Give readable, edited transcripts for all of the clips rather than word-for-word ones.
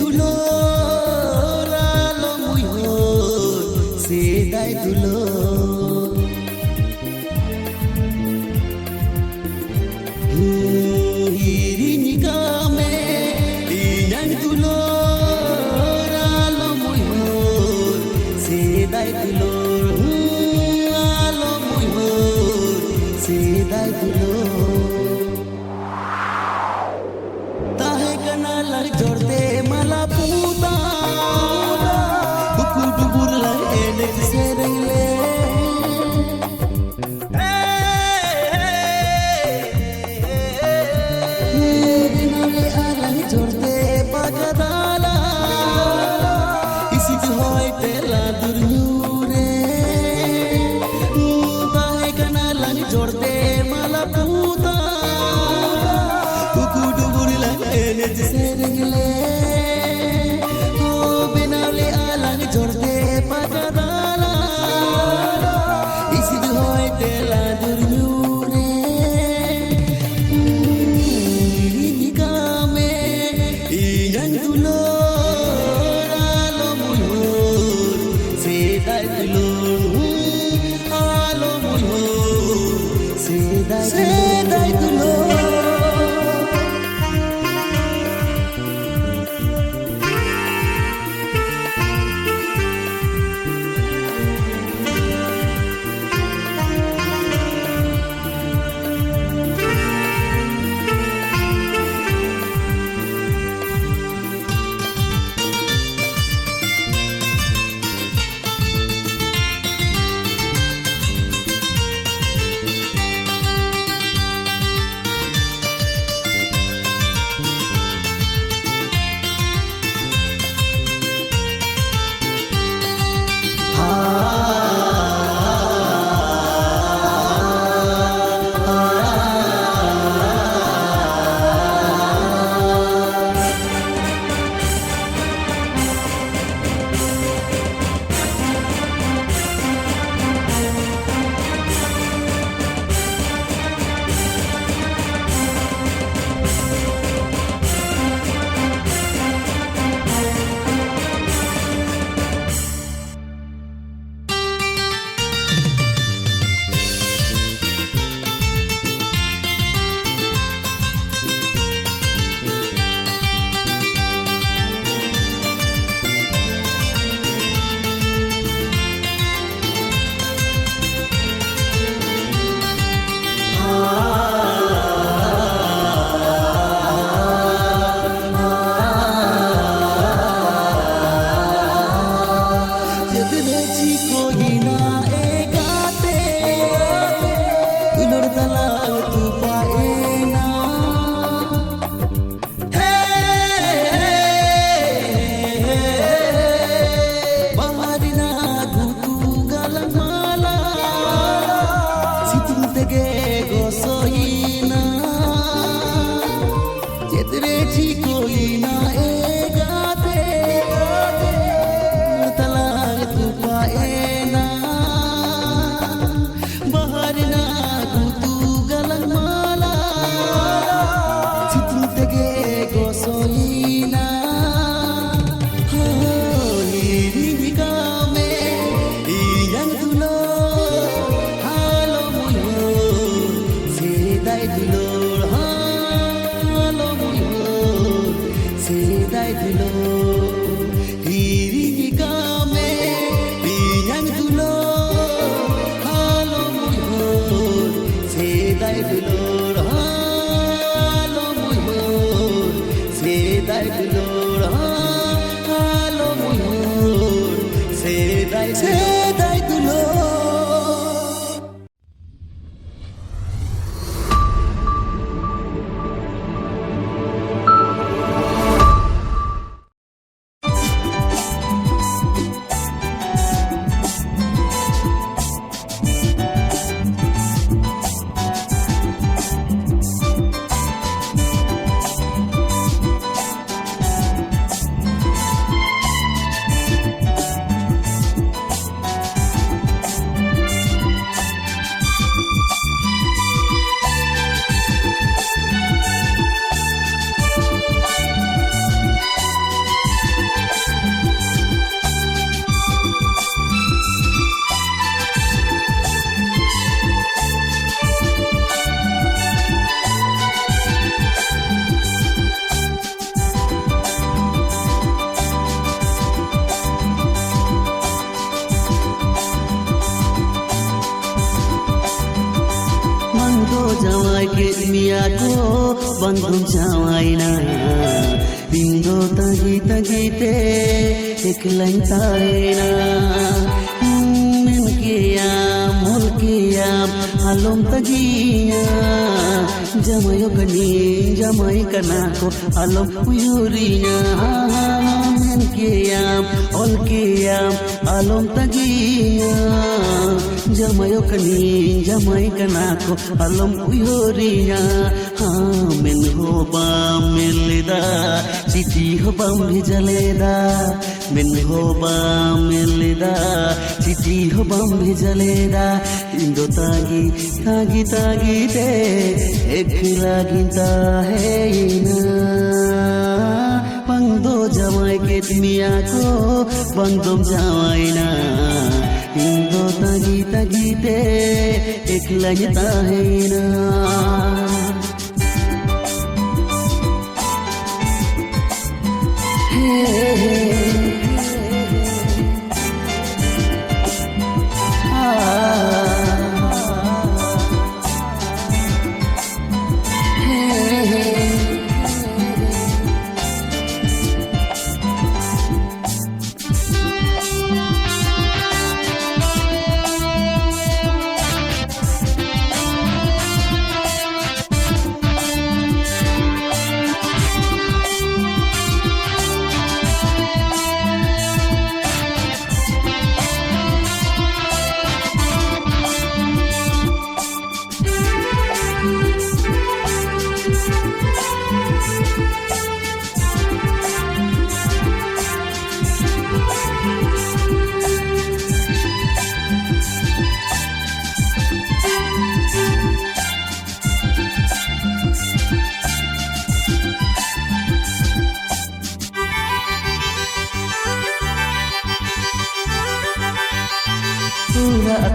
dulo ralo muyo sedai dulo irini kame inang dulo ralo muyo sedai dulo ralo muyo sedai dulo जोड़ते मला पूता बुकुल बुबुर लाई एनेक से रंगले बिनाले आलाई जोड़ते पगदाला इसी जो होए तेला दुर्यूरे ताहे कना लाई जोड़ते मला पूता dunia ko bandung jawaina Indo tagi tagi te iklain taina Men kiyam alom tagiya Jamayo kani jamai kanako alom uyurinya Men kiyam alom tagiya Jamayo kani jamai kanako alom uyurinya Men hoba melida Siti hobam bhijaleda Men hoba melida Siti hobam bhijaleda Indo tagi tagi tagi te ekla ginta hai na Pangdo jamai ke dunia ko bandom jamai na Indo tagi tagi te ekla ginta hai na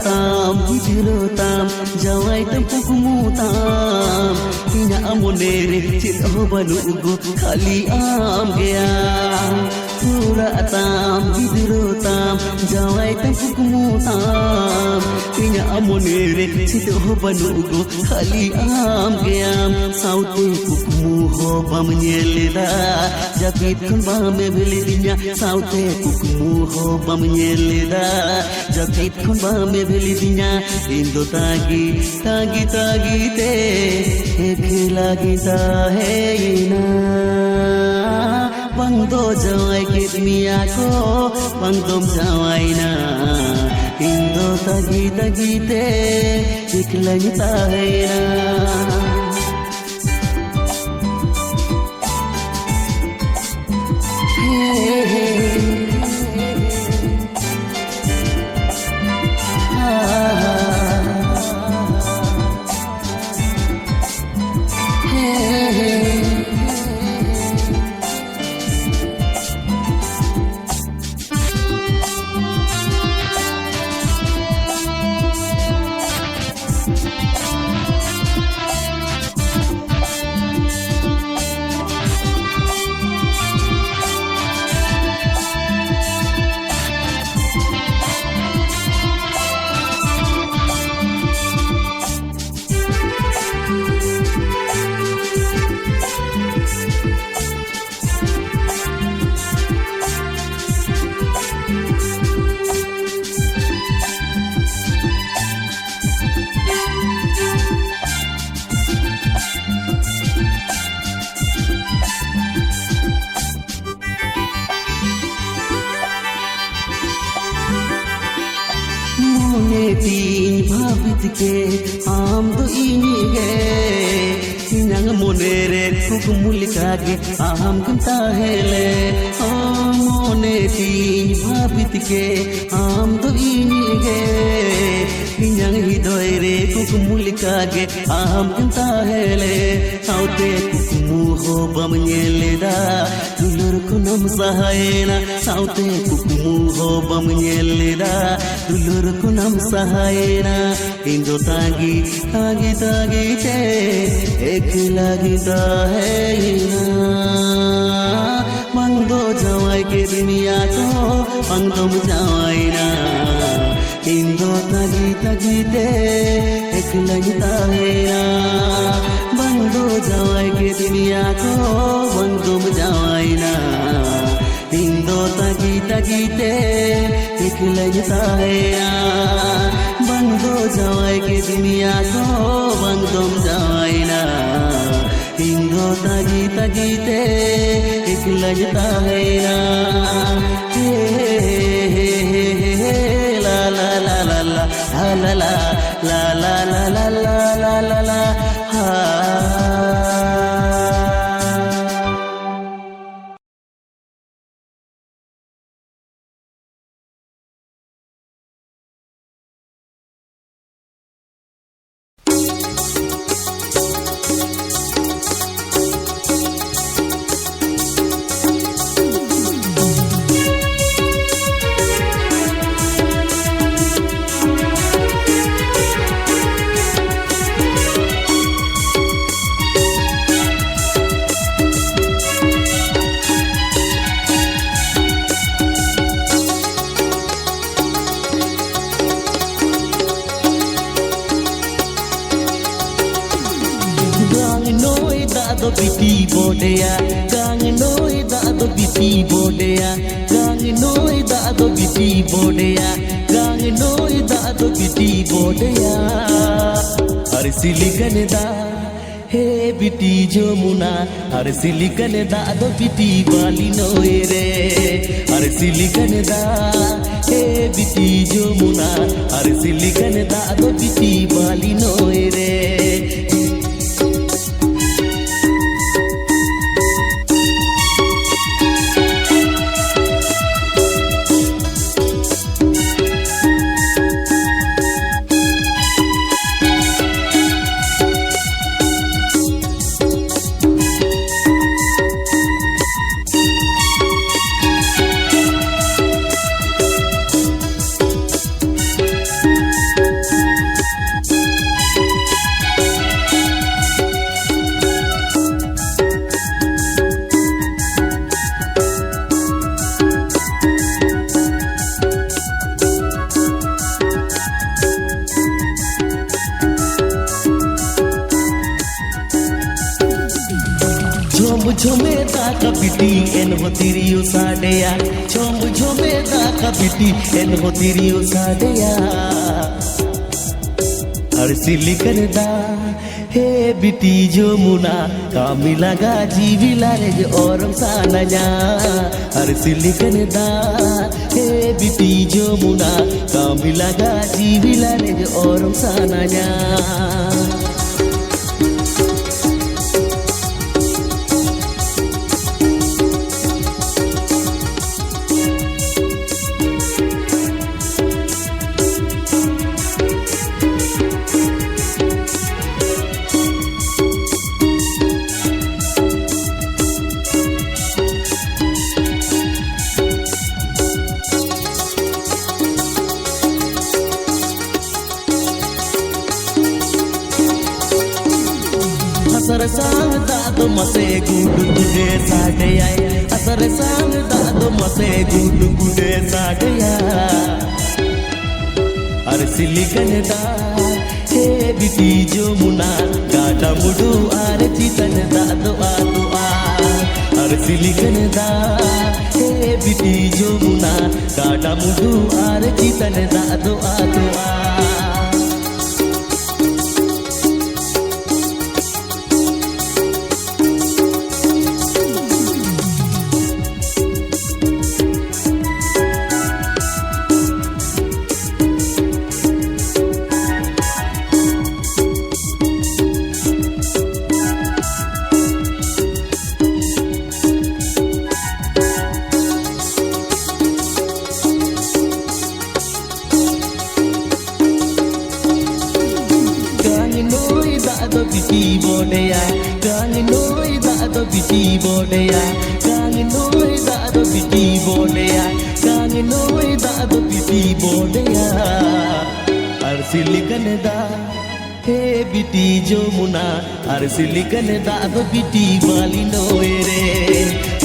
Tam hidro tam jawai tempuk mutam Ina amonere cil banu go khali am gaya Pura tam hidro tam jawai tempuk mutam Ina amonere cil banu go khali am gaya Sautu kukmu ho bam nyeleda Jabit kun bam belidinya Sautu kukmu ho bam nyeleda Jabit kun bam belidinya Indo tagi tagi tagi te ekla ginta hai na Bangdo jawai ke dunia ko bandom jawai na Indo tagi tagi te ekla ginta hai na Tin bhabit ke am do ini ge Sinang monere kuk mulika ge am gunta hele Mone tin bhabit ke am do ini ge Sinang hidoy re kuk mulika ge am gunta hele Saute kuk muho bam nyeleda Dulur kunam sahayena Saute kuk muho bam nyeleda Dulur kunam sahayena Indo tagi tagi tagi te ekla ginta hai na Bangdo jawai ke dunia ko bandom jawai na Indo tagi tagi te ekla ginta hai na bangdo jawai ke dunia ko bangdum jawai na indo tagi tagi te ikhlajta hai ya bangdo jawai ke dunia ko bangdum jawai na indo tagi tagi te ikhlajta hai ya la la la la la la la la la la la la la la la ha biti bodea gang noi da do biti bodea gang noi da do biti bodea gang noi da do biti bodea har silicon da he biti jomuna har silicon da do biti bali noi re har silicon da he biti jomuna har silicon da do biti bali noi re झोमे दा कबिटी N होतिरियो साडेया झोमे दा कबिटी N होतिरियो साडेया हर silicon दा हे बिटी जमुना कामी लगा जीवी लारे जो Aurum सानया हर silicon दा हे बिटी जमुना कामी लगा जीवी लारे जो औरम सानया असर सांग दादो मसे गुड गुडे साडे आए असर सांग दादो मसे गुड गुडे साडे आ अर सिलिकन दा हे बिटी जमुना गाडा मुडू आर चितन दादो आदो आ अर सिलिकन दा हे बिटी जमुना गाडा मुडू आर चितन दादो आदो आ biti bodea gang noi da do biti bodea gang noi da do biti bodea gang noi da do biti bodea ar silicon da he biti jomuna ar silicon da do biti bali noi re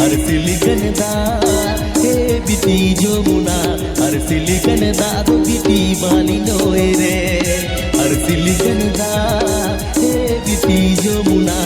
ar silicon da he biti jomuna ar silicon da do biti bali noi re ar silicon da biti jomuna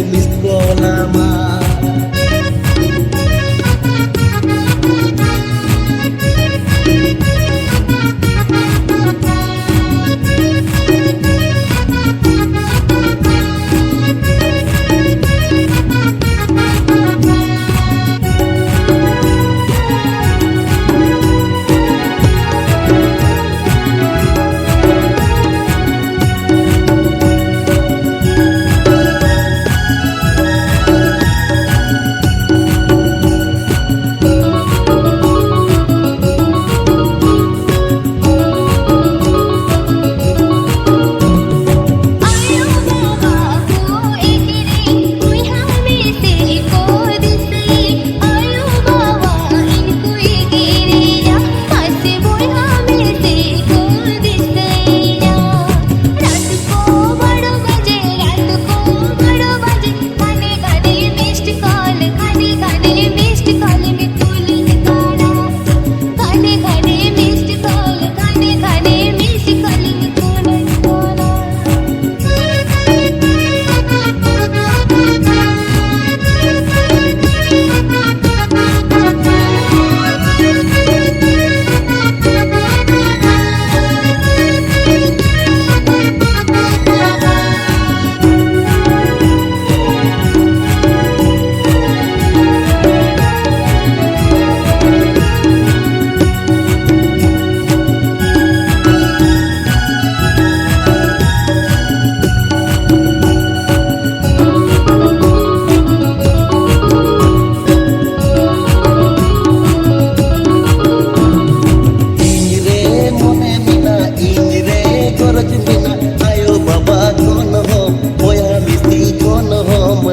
miss call lama.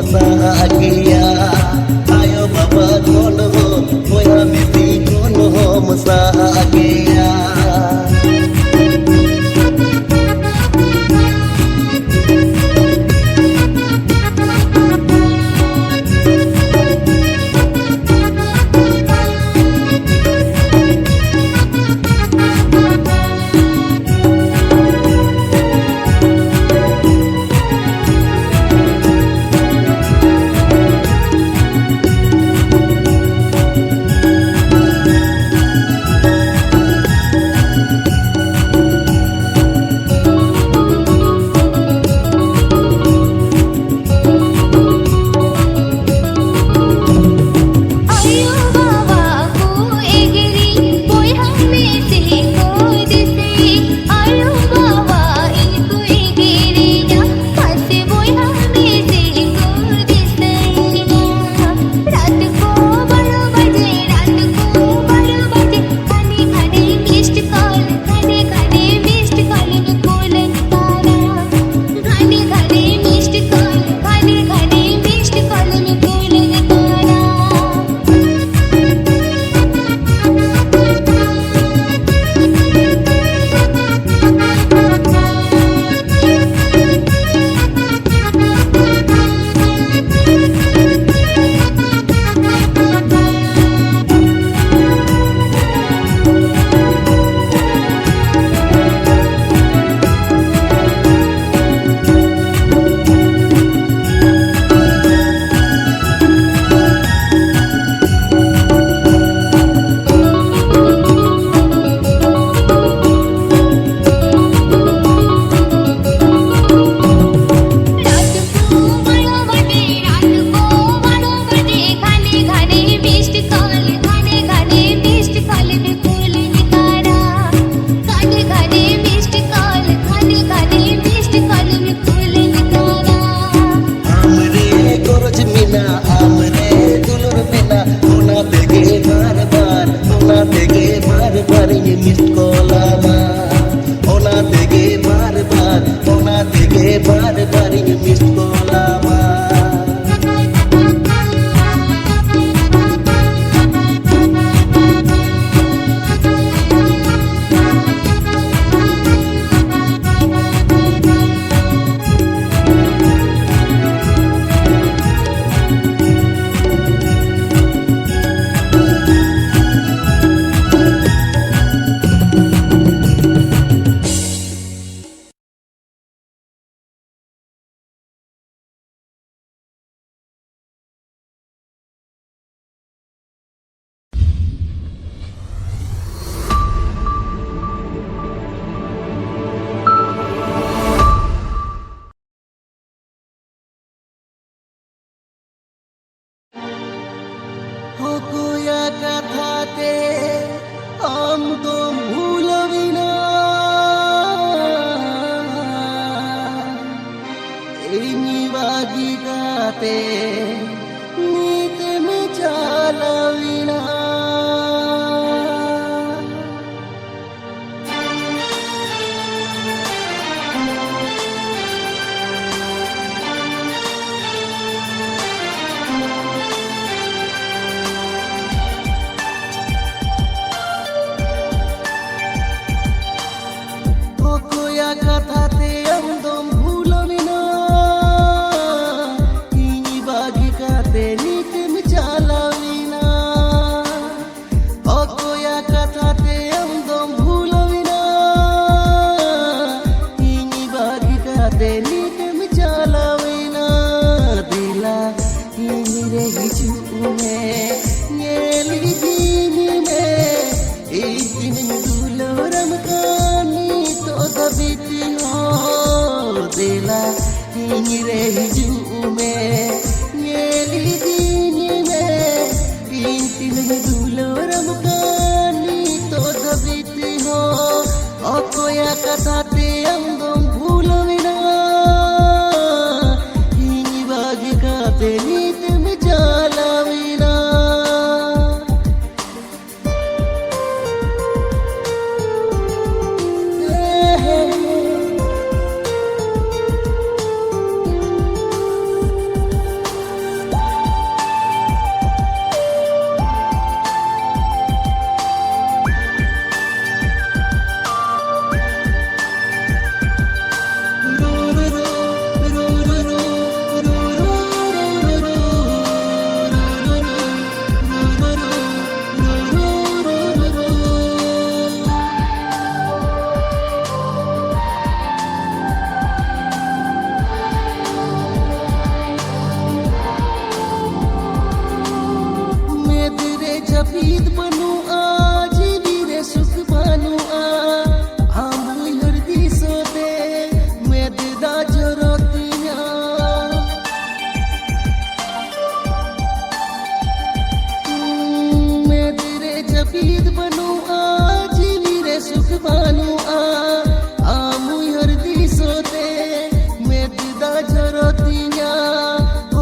Bahagia, ayo baba kono, moya mesti kono bahagia. Itin duloram kani to dabiti ho dela ingire hijume ngeli dini me itin duloram kani to dabiti ho okoya kathate amdom bhulomina ini bagi kate nitem jalamina Japid banu aaj vire sukh banu amul hardi sote medda jorotiya medre japid banu aaj vire sukh banu amul hardi sote medda jorotiya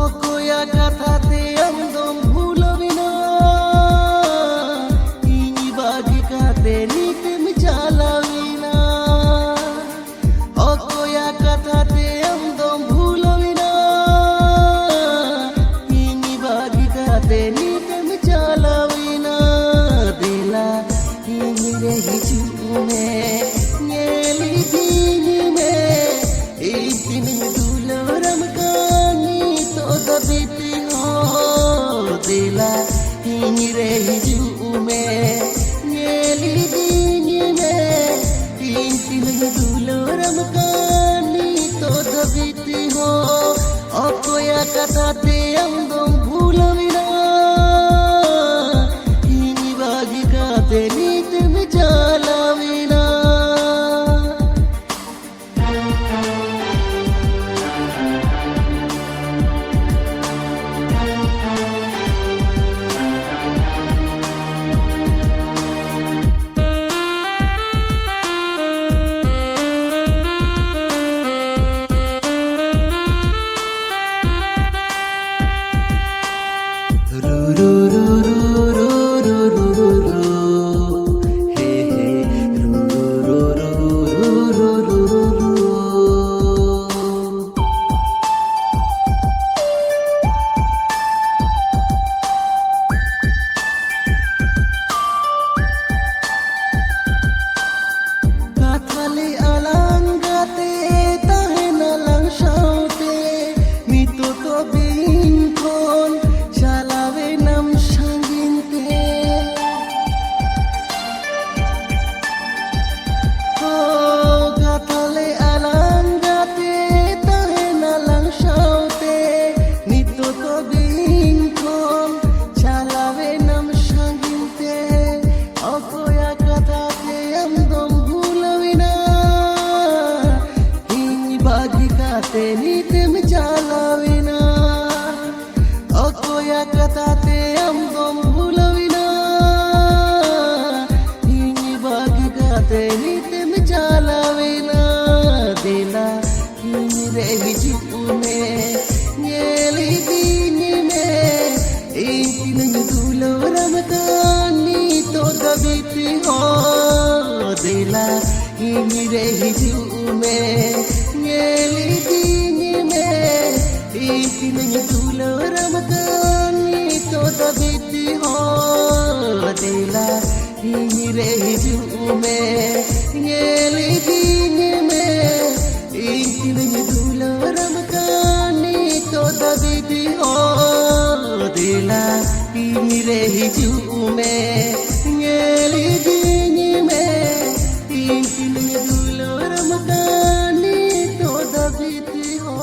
okoya kathate amdom bhulobina nitem jalamina okoya kathate amdom bhulomina ini bagi kate nitem jalamina dela ingire hijume ngeli dini me itin duloram kani to dabiti ho dela ingire hijume duloram kani to dabiti ho okoya kathate amdom bhulomina ini bagi kate nitem jalamina kathale alangate tahena lang shaute mito to binkon shalave nam shanginte kathale alangate tahena lang shaute mito to binkon shalave nam shanginte okoya kathate amdom kate nitem jalamina okoya kathate amdom bhulomina ini bagi kate nitem jalamina dela ingire hijume ngeli dini me itin duloram kani to dabiti ho dela ingire hijume ngeli dini me itin duloram kani to dabiti ho dela ingire hijume ngeli dini me itin duloram kani to dabiti ho dela ingire hijume ngeli dini me itin duloram kani to dabiti ho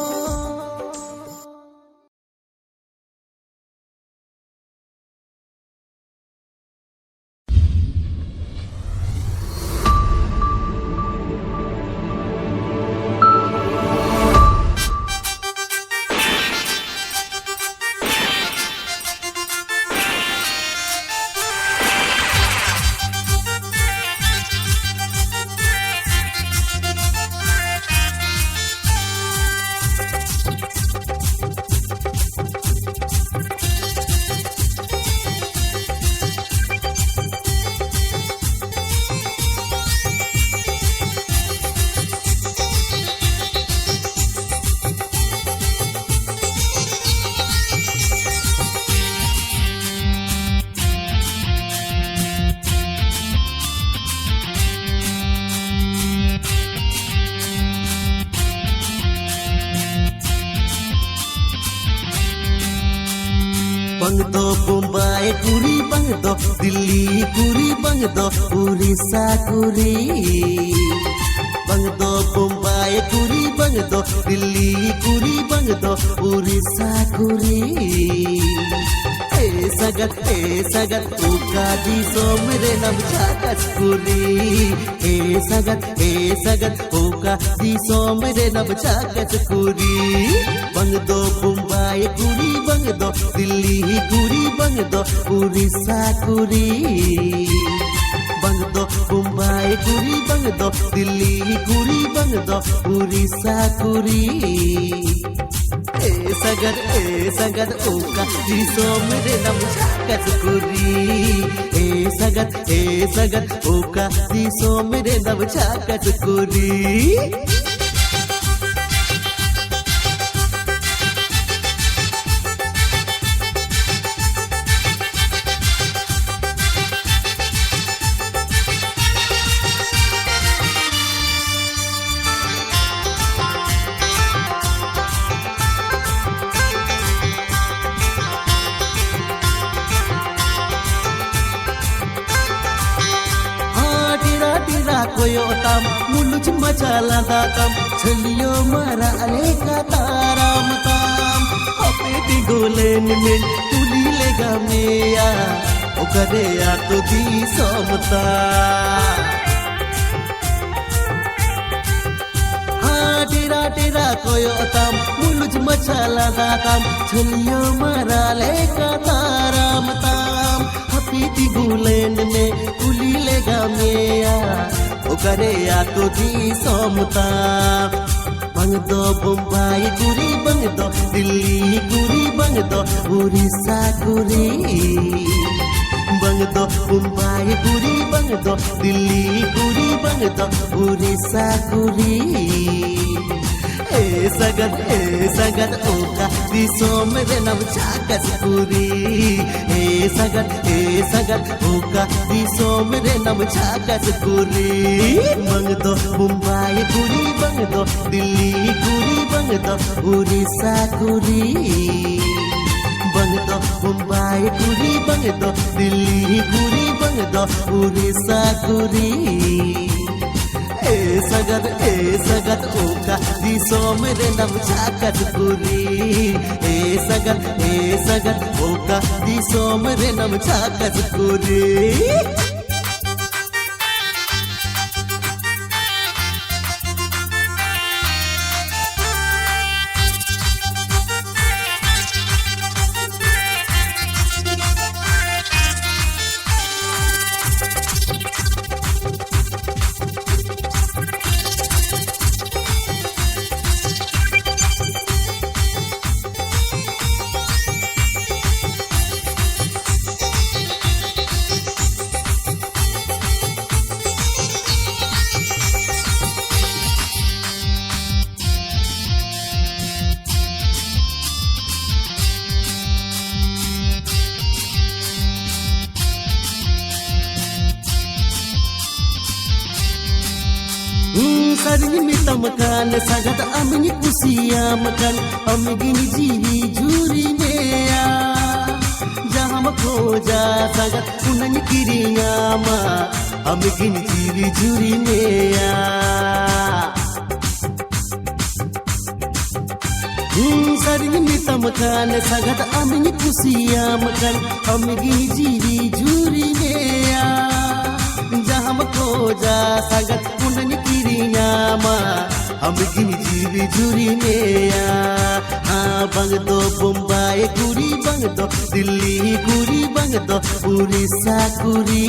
bang do Bombay kuri bang do Delhi kuri bang do Orissa kuri bang do Bombay kuri bang do Delhi kuri bang do Orissa kuri sagat uka di somre nam chakas kuri sagat uka di somre nam chakas kuri bang do Bombay kuri bang do Delhi kuri bang do Orissa kuri bang do Bombay kuri bang do Delhi kuri bang do Orissa kuri sagat uka di somre nam chakas kuri sagat uka di somre nam chakas kuri koyo tam muluj machala datam chaliyo mara aleka taram tam apeti golen men tuli lega meya okare ya to di somta ha tera koyo tam muluj machala datam chaliyo mara aleka taram tam apeti golen men tuli lega meya okare ya to di somta bang do Bombay kuri bang do Delhi kuri bang do Orissa kuri bang do Bombay kuri bang do Delhi kuri bang do Orissa kuri sagat oka di somre nam chakas kuri sagat oka di somre nam chakas kuri bang do Bombay kuri bang do Delhi kuri bang do Orissa kuri bang do Bombay kuri bang do Delhi kuri bang do Orissa kuri sagat oka di somre nam chakas kuri sagat oka di somre nam chakas kuri Sari mitam kan sagat amini kusia makan amgini jiwi juri meya jaham khoja sagat punani kirinya ma amgini jiwi juri meya sari mitam kan sagat amini kusia makan amgini jiwi juri meya jaham khoja sagat punani kirinya ma amgini jiwi juri meya ha bang do Bombay kuri bang do Delhi kuri bang do Orissa kuri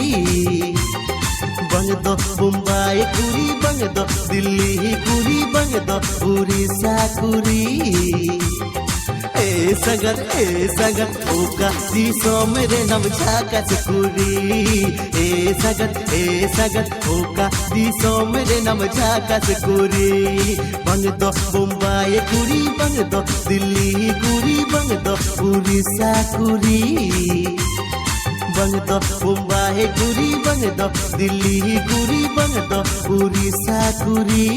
bang do Bombay kuri bang do Delhi kuri bang do Orissa kuri sagat oka di somre nam chakas kuri sagat oka di somre nam chakas kuri bang do Bombay kuri bang do Delhi kuri bang do Orissa kuri bang do Bombay kuri bang do Delhi kuri bang do Orissa kuri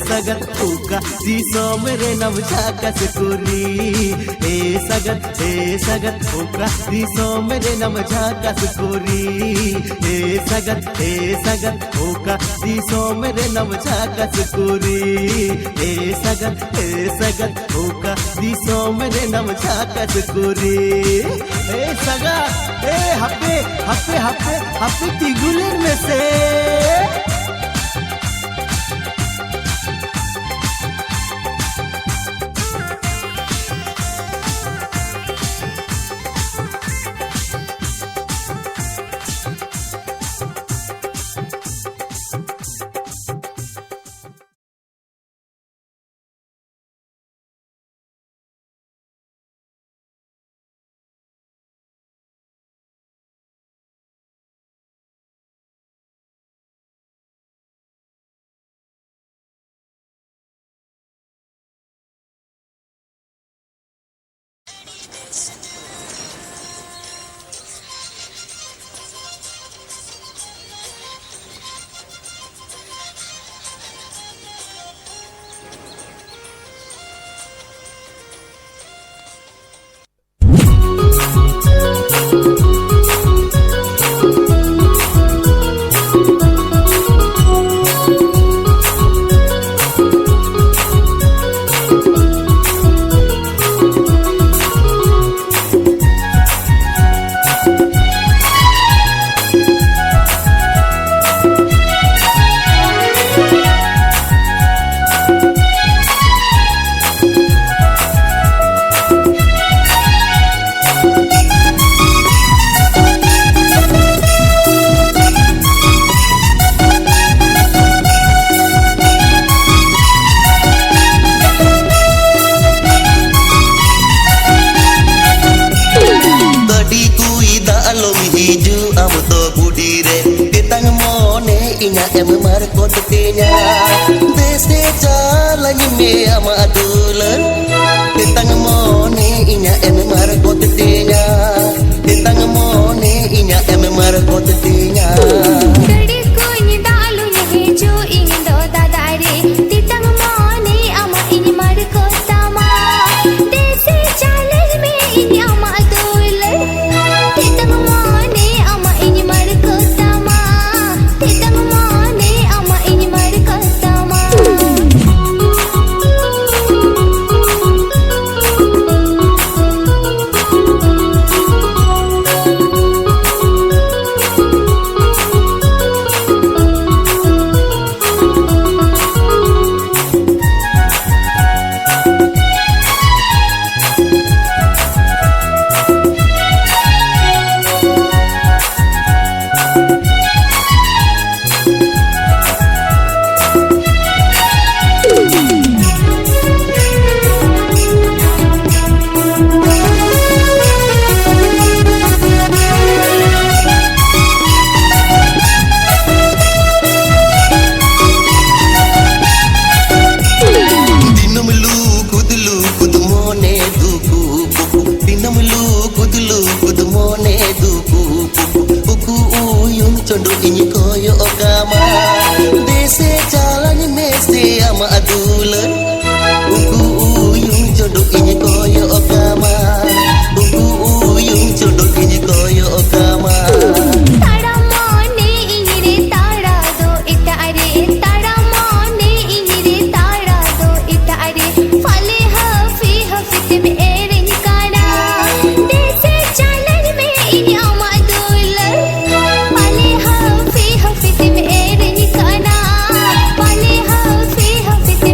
sagat uka di somere nam jaka sekuri sagat uka di somere nam jaka sekuri sagat uka di somere nam jaka sekuri sagat uka di somere nam jaka sekuri sagat happe tiguler में से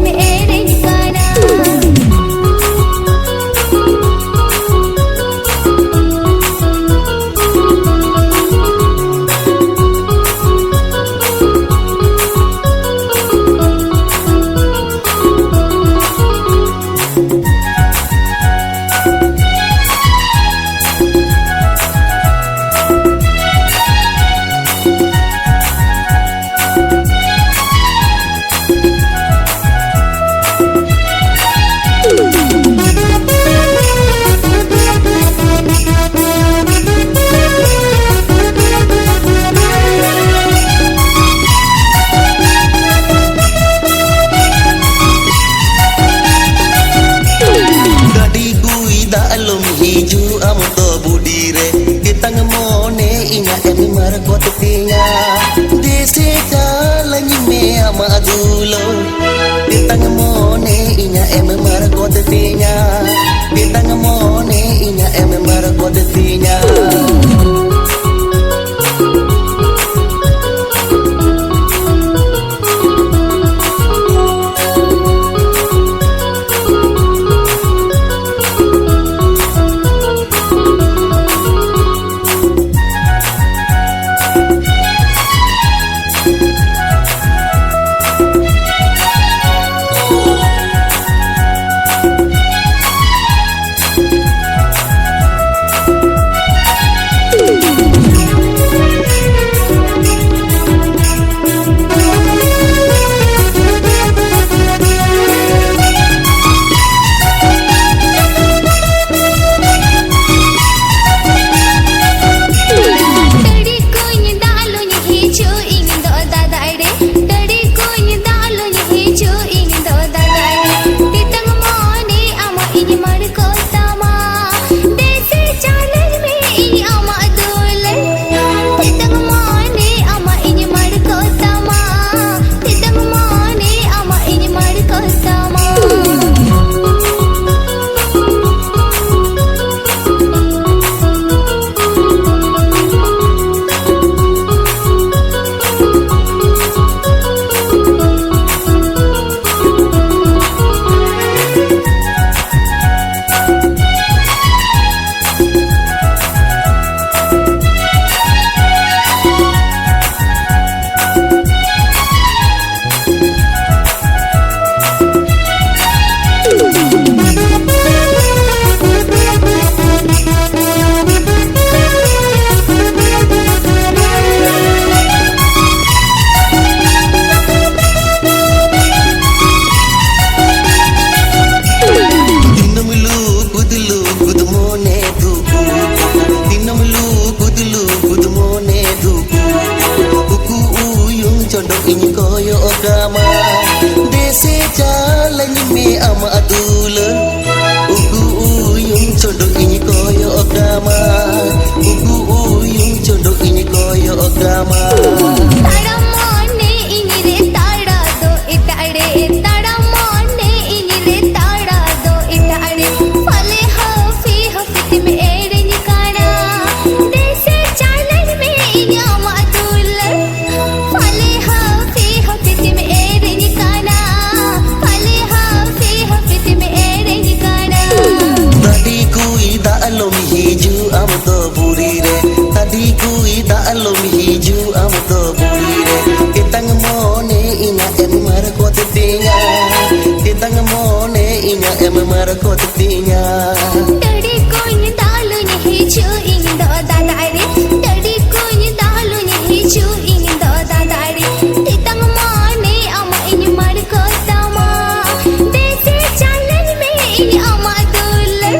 में markotinya desi kalanya me ama adulo ditang mone inya markotinya ditang mone inya markotinya desi jalan me ama adula ugu uyung condo ini koyo ogama ugu uyung condo ini koyo ogama tadamone ini re tadado itade tadamone ini re tadado itade phale hafi hafi me ere nikana desi jalan me ini ama adula phale hafi hafi me ere nikana phale hafi hafi me ere nikana tadi kui da alom hiju am to buri re tadi kui da alom hiju am to buri re kitang mone ina markotinya kitang mone ina markotinya tadi kui dalu ni hiju ingin do dadare tadi kui dalu ni hiju ingin do dadare titang mone ama ini markotama desi jalan me ini ama dulle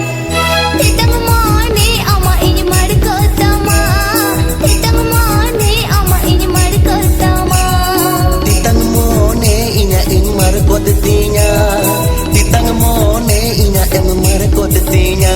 titang mone ama ini markotama titang mone ama ini markotama titang mone ina markotinya titang mone ina markotinya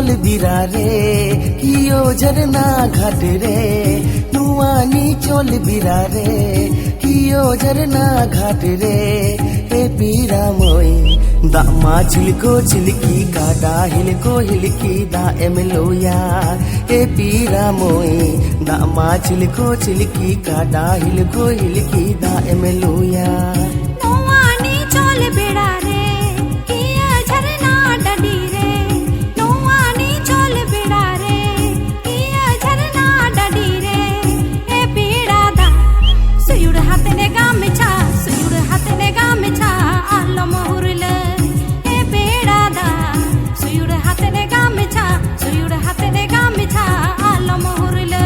Chola Birare कियो झरना घाट रे नुआनी चोल बिरारे कियो झरना घाट रे ए पीरा मोई दा मा चिलको चिलकी काटा हिलको हिलकी दा एमलोया ए पीरा मोई दा मा चिलको चिलकी काटा हिलको हिलकी दा एमलोया नुआनी चोल बिरारे कियो झरना डडी रे नुआनी चोल बिरारे कियो झरना डडी रे ए पीरा दा सुयुड़ हातने गामछा सुयुड़ हातने गामछा आलो मोहुरले ए पीरा दा सुयुड़ हातने गामछा सुयुड़ हातने गामछा आलो मोहुरले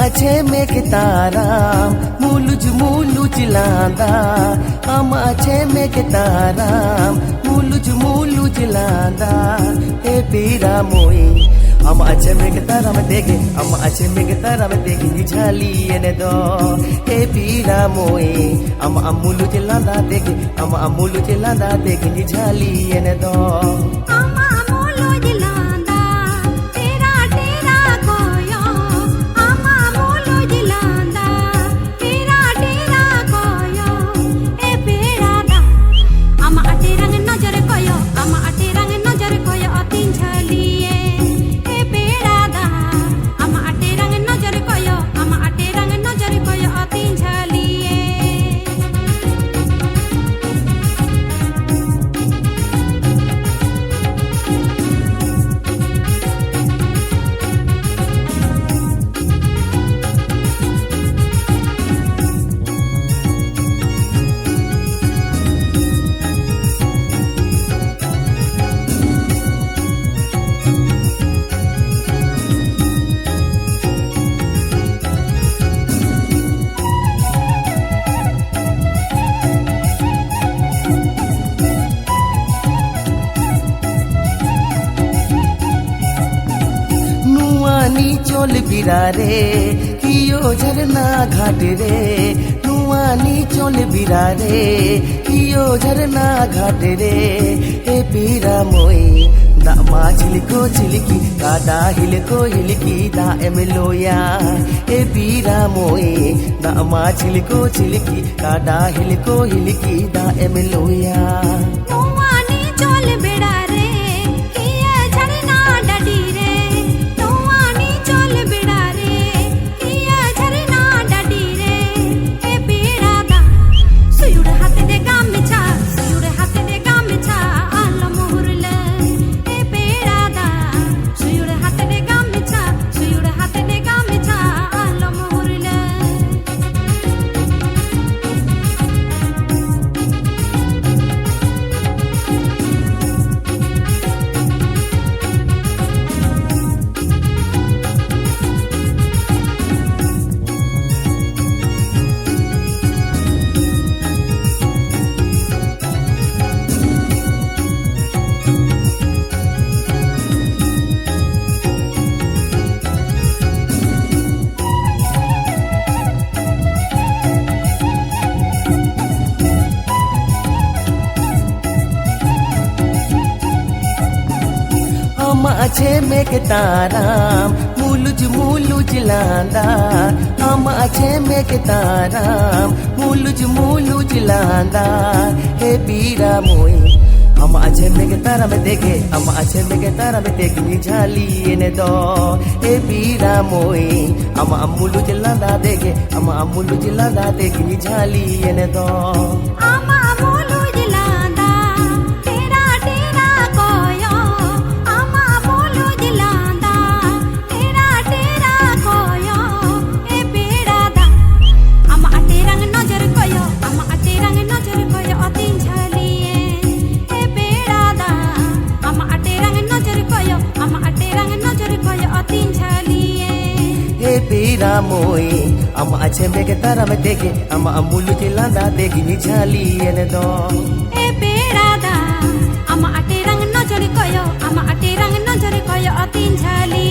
अच्छे में के तारा मुलुज लांदा हम अच्छे में के तारा मुलुज लांदा ए पीरा मोई हम अच्छे में के तारा में देखे हम अच्छे में के तारा में देखे झाली ने दो ए पीरा मोई हम मुलुज लांदा देखे हम मुलुज लांदा देखे झाली ने दो चोल बिरारे कियो झरना घाट रे नुआनी चोल बिरारे कियो झरना घाट रे ए पीरा मोई दा मा चिलको चिलकी काटा हिलको हिलकी दा एमलोया ए पीरा मोई दा मा चिलको चिलकी काटा हिलको हिलकी दा एमलोया नुआनी चोल बिरारे कियो झरना डडी रे हम अच्छे में के तारा मुलुज लांदा हम अच्छे में के तारा मुलुज लांदा हे पीरा मोई हम अच्छे में के तारा में देखे हम अच्छे में के तारा में देखे झाली ने दो हे पीरा मोई हम मुलुज लांदा देखे हम मुलुज लांदा देखे झाली ने दो moy ama achembe ke tara me teke ama amulu ti landa teki ni jali ene do e perada ama aterang nojori koyo atin jali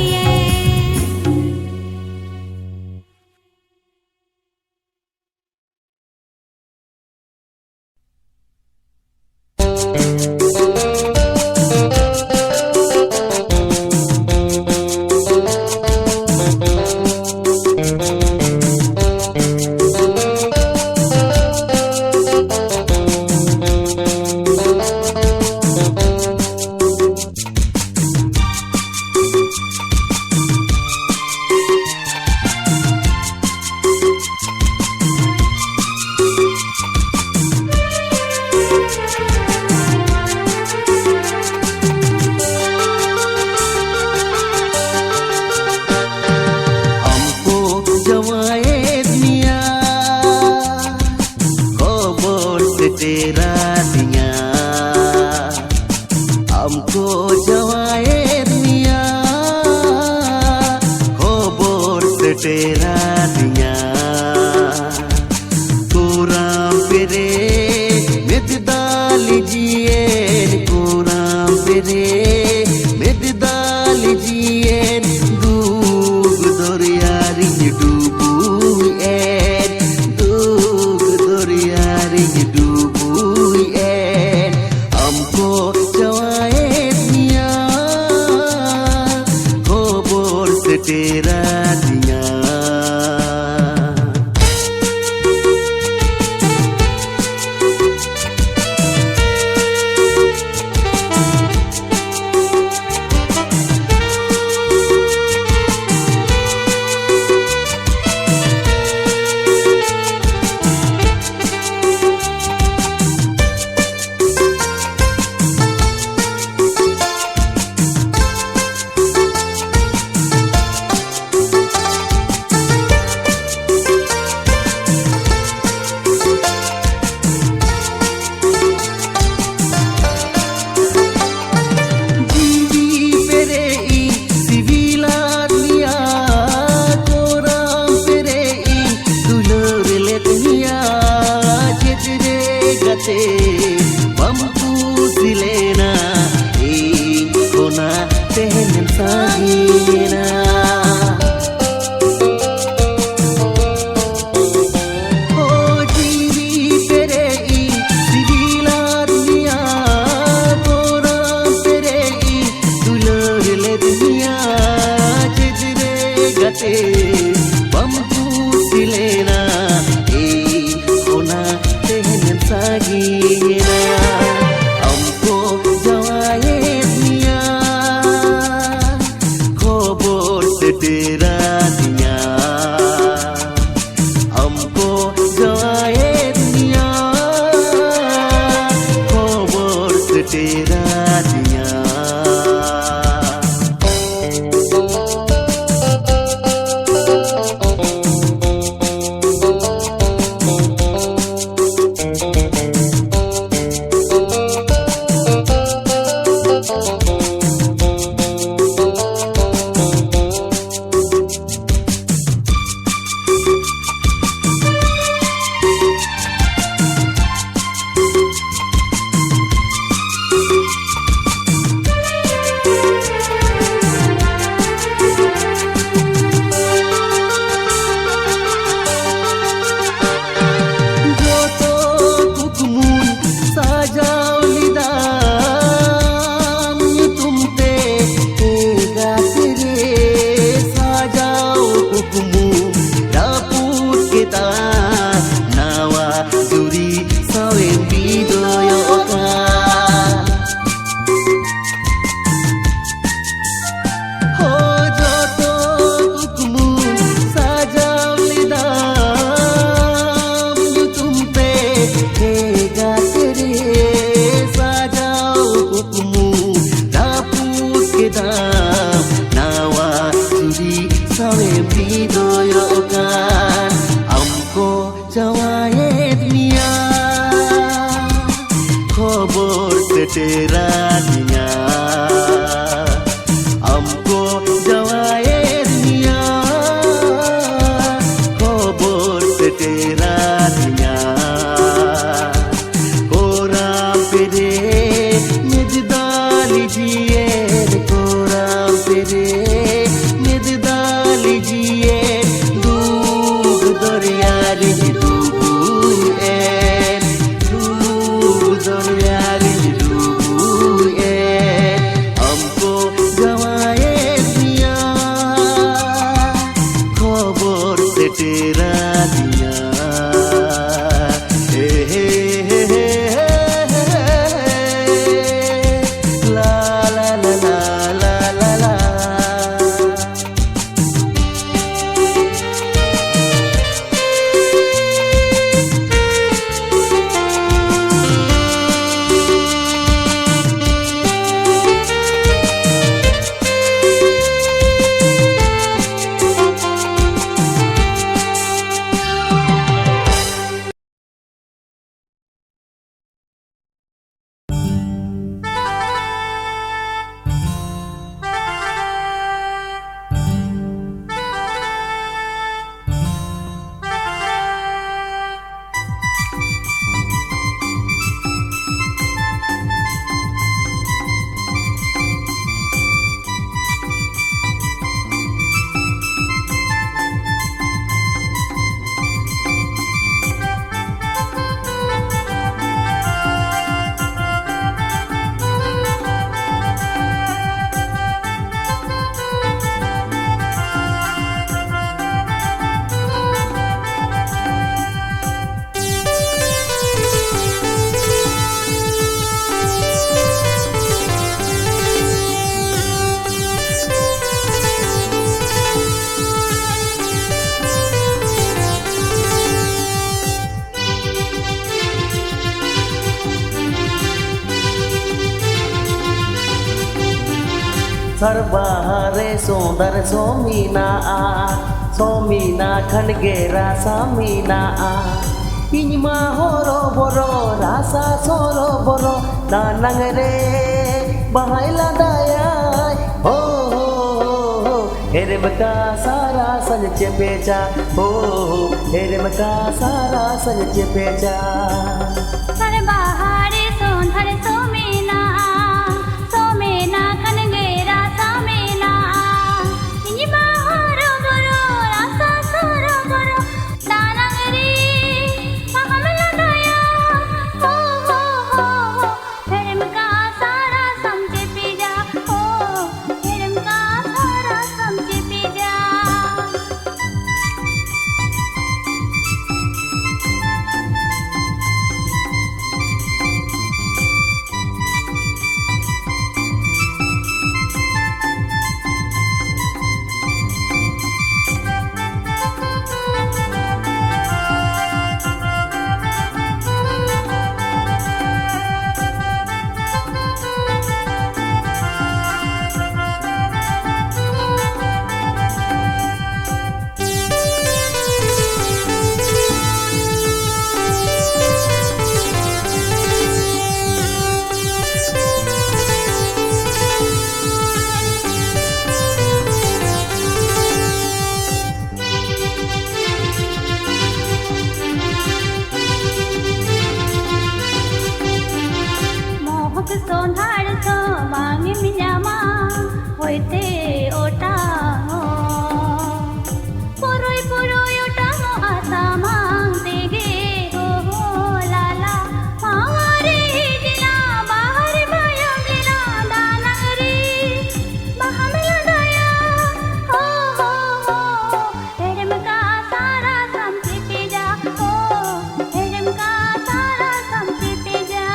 Sarbahare sondar somina somina khange rasa mina Inyma horo boro rasa soro boro danang re bahaila daya Herem ka sara sanj chepecha herem ka sara sanj chepecha Sarbahare sondar somina somina khange rasa mina Inyma horo boro rasa soro boro danang re bahaila daya herem ka sara samche pija herem ka sara samche pija Sondar so bangi minyama hoite otango puroi puroi otango asamang dege ho lala mawari dina bahari baya dina danangri bahamila daya ho herem ka sara samchi pija herem ka sara samchi pija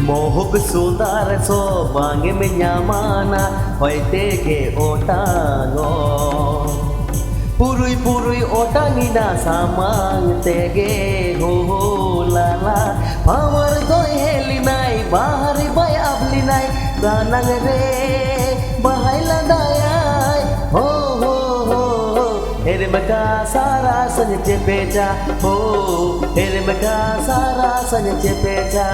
Mohok sundar so bange menyamana hoite ke otango Purui purui otangina samang tege ho lala Pamar doi helinai bahari bay ablinai danang re bahaila dayai ho herem ka sara sanj chepecha herem ka sara sanj chepecha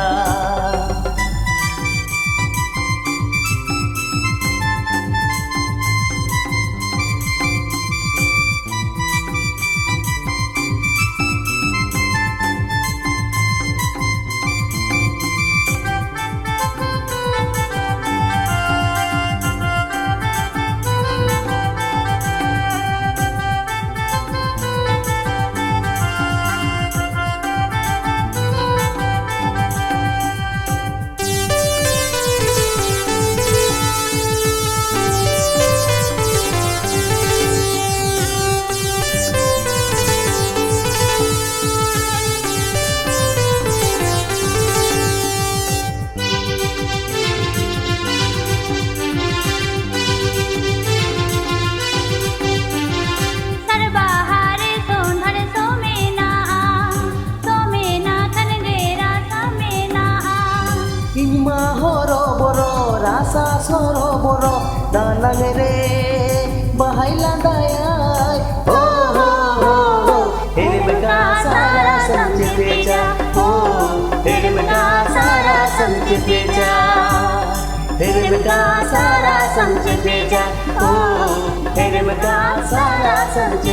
rasa soro boro danang re bahaila dayai herem ka sara sanj pecha herem ka sara sanj pecha herem ka sara sanj pecha herem ka sara sanj